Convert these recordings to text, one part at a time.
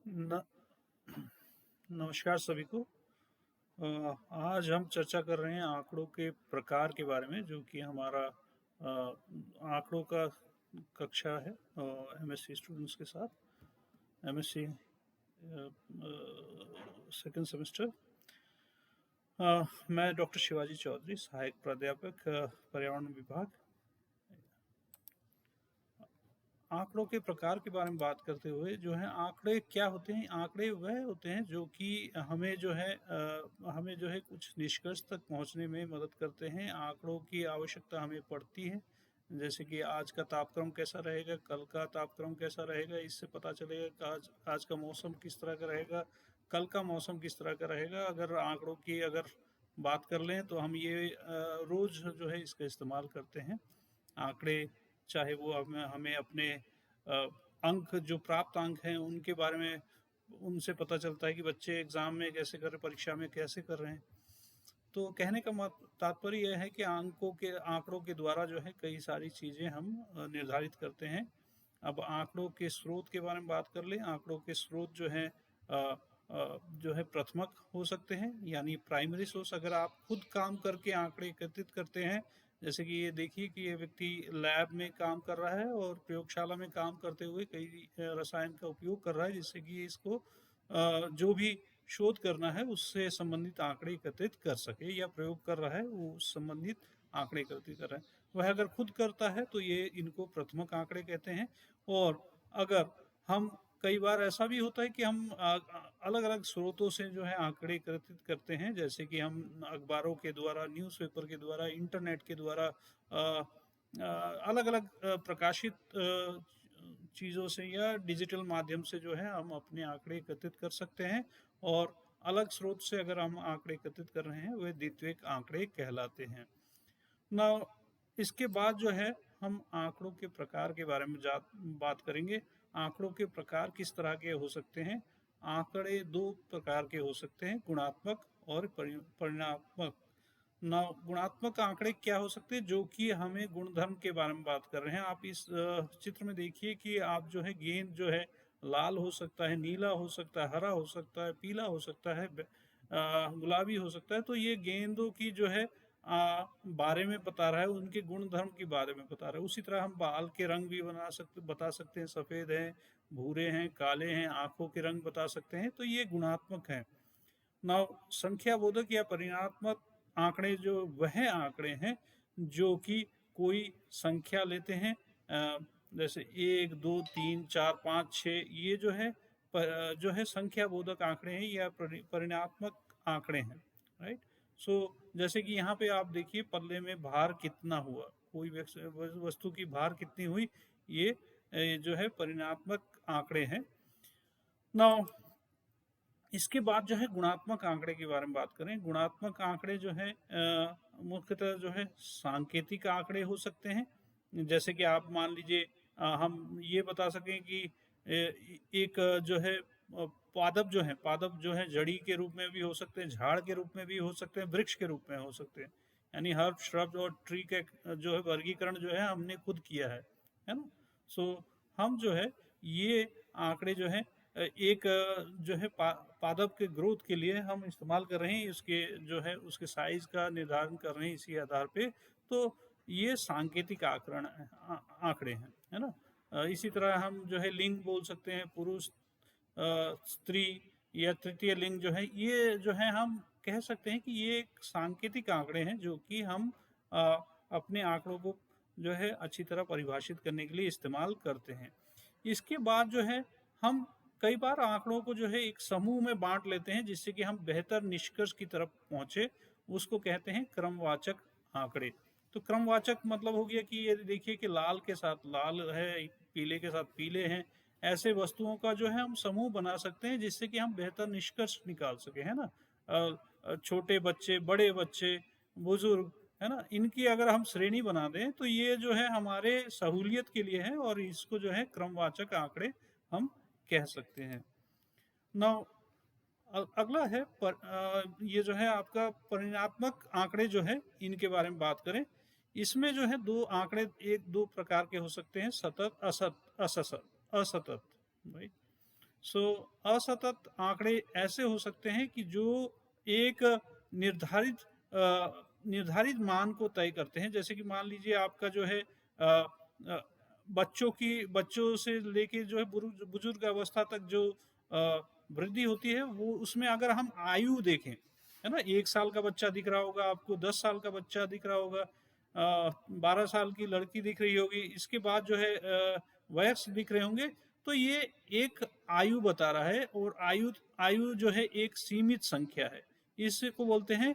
न, नमस्कार सभी को। आज हम चर्चा कर रहे हैं आंकड़ों के प्रकार के बारे में, जो कि हमारा आंकड़ों का कक्षा है एमएससी स्टूडेंट्स के साथ। MSc second semester. मैं डॉक्टर शिवाजी चौधरी, सहायक प्राध्यापक पर्यावरण विभाग। आंकड़ों के प्रकार के बारे में बात करते हुए जो है, आंकड़े क्या होते हैं? आंकड़े वह होते हैं जो कि हमें जो है कुछ निष्कर्ष तक पहुंचने में मदद करते हैं। आंकड़ों की आवश्यकता हमें पड़ती है, जैसे कि आज का तापक्रम कैसा रहेगा, कल का तापक्रम कैसा रहेगा, इससे पता चलेगा कि आज का मौसम किस तरह का रहेगा, कल का मौसम किस तरह का रहेगा। अगर आंकड़ों की बात कर लें तो हम ये रोज़ जो है इसका इस्तेमाल करते हैं। आंकड़े, चाहे वो हमें अपने अंक, जो प्राप्त अंक हैं उनके बारे में, उनसे पता चलता है कि बच्चे एग्ज़ाम में कैसे कर रहे, परीक्षा में कैसे कर रहे हैं। तो कहने का तात्पर्य यह है कि आंकड़ों के द्वारा जो है कई सारी चीज़ें हम निर्धारित करते हैं। अब आंकड़ों के स्रोत के बारे में बात कर लें। आंकड़ों के स्रोत जो है प्रथमक हो सकते हैं, यानी प्राइमरी सोर्स। अगर आप खुद काम करके आंकड़े एकत्रित करते हैं, जैसे कि ये देखिए कि ये व्यक्ति लैब में काम कर रहा है और प्रयोगशाला में काम करते हुए कई रसायन का उपयोग कर रहा है, जिससे कि इसको जो भी शोध करना है उससे संबंधित आंकड़े एकत्रित कर सके, या प्रयोग कर रहा है वो संबंधित आंकड़े एकत्रित कर रहा है। वह अगर खुद करता है तो ये इनको प्रथमक आंकड़े कहते हैं। और अगर हम, कई बार ऐसा भी होता है कि हम अलग अलग स्रोतों से जो है आंकड़े एकत्रित करते हैं, जैसे कि हम अखबारों के द्वारा, न्यूज़पेपर के द्वारा, इंटरनेट के द्वारा, अलग अलग प्रकाशित चीज़ों से या डिजिटल माध्यम से जो है हम अपने आंकड़े एकत्रित कर सकते हैं। और अलग स्रोत से अगर हम आंकड़े एकत्रित कर रहे हैं, वे द्वितीयक आंकड़े कहलाते हैं। ना, इसके बाद जो है हम आंकड़ों के प्रकार के बारे में बात करेंगे। आंकड़ों के प्रकार किस तरह के हो सकते हैं? आंकड़े दो प्रकार के हो सकते हैं, गुणात्मक और परिमाणात्मक। ना, गुणात्मक आंकड़े क्या हो सकते हैं? जो कि हमें गुणधर्म के बारे में बात कर रहे हैं। आप इस चित्र में देखिए कि आप जो है, गेंद जो है लाल हो सकता है, नीला हो सकता है, हरा हो सकता है, पीला हो सकता है, गुलाबी हो सकता है। तो ये गेंदों की जो है बारे में बता रहा है, उनके गुण धर्म के बारे में बता रहा है। उसी तरह हम बाल के रंग भी बता सकते हैं, सफ़ेद हैं, भूरे हैं, काले हैं, आँखों के रंग बता सकते हैं। तो ये गुणात्मक हैं। नाउ, संख्याबोधक या परिमाणात्मक आंकड़े जो वह आंकड़े हैं जो कि कोई संख्या लेते हैं, जैसे 1, 2, 3, 4, 5, 6, ये जो है संख्याबोधक आंकड़े हैं या परिमाणात्मक आंकड़े हैं। राइट। सो जैसे कि यहाँ पे आप देखिए, पल्ले में भार कितना हुआ, कोई वस्तु की भार कितनी हुई, ये जो है परिमाणात्मक आंकड़े हैं। नाउ, इसके बाद जो है गुणात्मक आंकड़े के बारे में बात करें। गुणात्मक आंकड़े जो है मुख्यतः जो है सांकेतिक आंकड़े हो सकते हैं। जैसे कि आप मान लीजिए, हम ये बता सकें कि एक जो है पादप जो है जड़ी के रूप में भी हो सकते हैं, झाड़ के रूप में भी हो सकते हैं, वृक्ष के रूप में हो सकते हैं। यानी हर्ब, श्रब और ट्री के जो है वर्गीकरण जो है हमने खुद किया है ना। सो हम जो है ये आंकड़े जो है एक जो है पादप के ग्रोथ के लिए हम इस्तेमाल कर रहे हैं, उसके जो है उसके साइज का निर्धारण कर रहे हैं इसी आधार पे। तो ये सांकेतिक आंकड़े हैं, है ना। इसी तरह हम जो है लिंग बोल सकते हैं, पुरुष, स्त्री या तृतीय लिंग जो है, ये जो है हम कह सकते हैं कि ये एक सांकेतिक आंकड़े हैं जो कि हम अपने आंकड़ों को जो है अच्छी तरह परिभाषित करने के लिए इस्तेमाल करते हैं। इसके बाद जो है हम कई बार आंकड़ों को जो है एक समूह में बांट लेते हैं, जिससे कि हम बेहतर निष्कर्ष की तरफ पहुंचे। उसको कहते हैं क्रमवाचक आंकड़े। तो क्रमवाचक मतलब हो गया कि ये देखिए कि लाल के साथ लाल है, पीले के साथ पीले हैं। ऐसे वस्तुओं का जो है हम समूह बना सकते हैं, जिससे कि हम बेहतर निष्कर्ष निकाल सके, है ना। छोटे बच्चे, बड़े बच्चे, बुजुर्ग, है ना, इनकी अगर हम श्रेणी बना दें तो ये जो है हमारे सहूलियत के लिए है, और इसको जो है क्रमवाचक आंकड़े हम कह सकते हैं। नाउ, अगला है ये जो है आपका परिमाणात्मक आंकड़े जो है, इनके बारे में बात करें। इसमें जो है दो प्रकार के हो सकते हैं, सतत, असतत। राइट। सो असतत आंकड़े ऐसे हो सकते हैं कि जो एक निर्धारित निर्धारित मान को तय करते हैं। जैसे कि मान लीजिए आपका जो है बच्चों से लेके जो है बुजुर्ग अवस्था तक जो वृद्धि होती है, वो उसमें अगर हम आयु देखें, है ना, 1 साल का बच्चा दिख रहा होगा आपको, 10 साल का बच्चा दिख रहा होगा, 12 साल की लड़की दिख रही होगी, इसके बाद जो है वयस्क दिख रहे होंगे। तो ये एक आयु बता रहा है, और आयु आयु जो है एक सीमित संख्या है। इसको बोलते हैं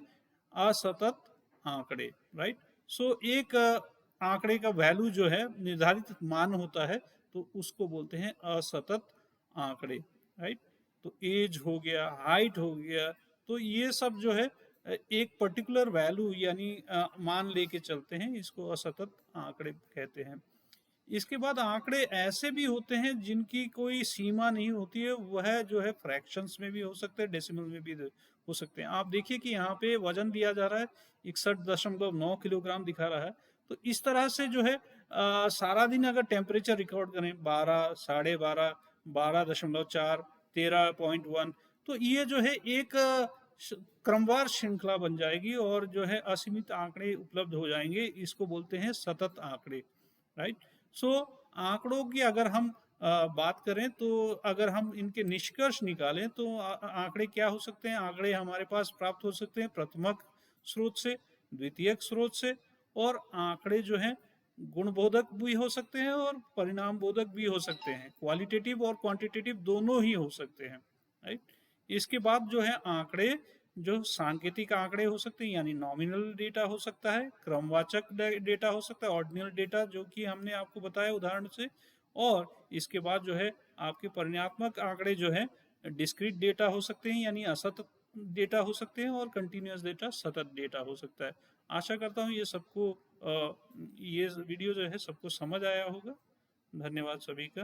असतत आंकड़े, राइट। सो एक आंकड़े का वैल्यू जो है निर्धारित मान होता है, तो उसको बोलते हैं असतत आंकड़े, राइट। तो एज हो गया, हाइट हो गया, तो ये सब जो है एक पर्टिकुलर वैल्यू यानी मान लेके चलते हैं, इसको असतत आंकड़े कहते हैं। इसके बाद आंकड़े ऐसे भी होते हैं जिनकी कोई सीमा नहीं होती है, वह जो है फ्रैक्शंस में भी हो सकते हैं, डेसिमल में भी हो सकते हैं। आप देखिए कि यहाँ पे वजन दिया जा रहा है 61.9 किलोग्राम दिखा रहा है। तो इस तरह से जो है सारा दिन अगर टेम्परेचर रिकॉर्ड करें 12, 12.5, 12.4, 13.1, तो ये जो है एक क्रमवार श्रृंखला बन जाएगी, और जो है असीमित आंकड़े उपलब्ध हो जाएंगे। इसको बोलते हैं सतत आंकड़े, राइट। सो आंकड़ों की अगर हम बात करें, तो अगर हम इनके निष्कर्ष निकालें तो आंकड़े क्या हो सकते हैं। आंकड़े हमारे पास प्राप्त हो सकते हैं प्रथमक स्रोत से, द्वितीयक स्रोत से, और आंकड़े जो हैं गुणबोधक भी हो सकते हैं और परिणाम बोधक भी हो सकते हैं। क्वालिटेटिव और क्वांटिटेटिव दोनों ही हो सकते हैं, राइट। इसके बाद जो है आंकड़े जो सांकेतिक आंकड़े हो सकते हैं, यानी नॉमिनल डेटा हो सकता है, क्रमवाचक डेटा हो सकता है, ऑर्डिनल डेटा जो कि हमने आपको बताया उदाहरण से, और इसके बाद जो है आपके परिमाणात्मक आंकड़े जो है डिस्क्रीट डेटा हो सकते हैं, यानी असतत डेटा हो सकते हैं, और कंटिन्यूस डेटा सतत डेटा हो सकता है। आशा करता हूँ ये वीडियो जो है सबको समझ आया होगा। धन्यवाद सभी का।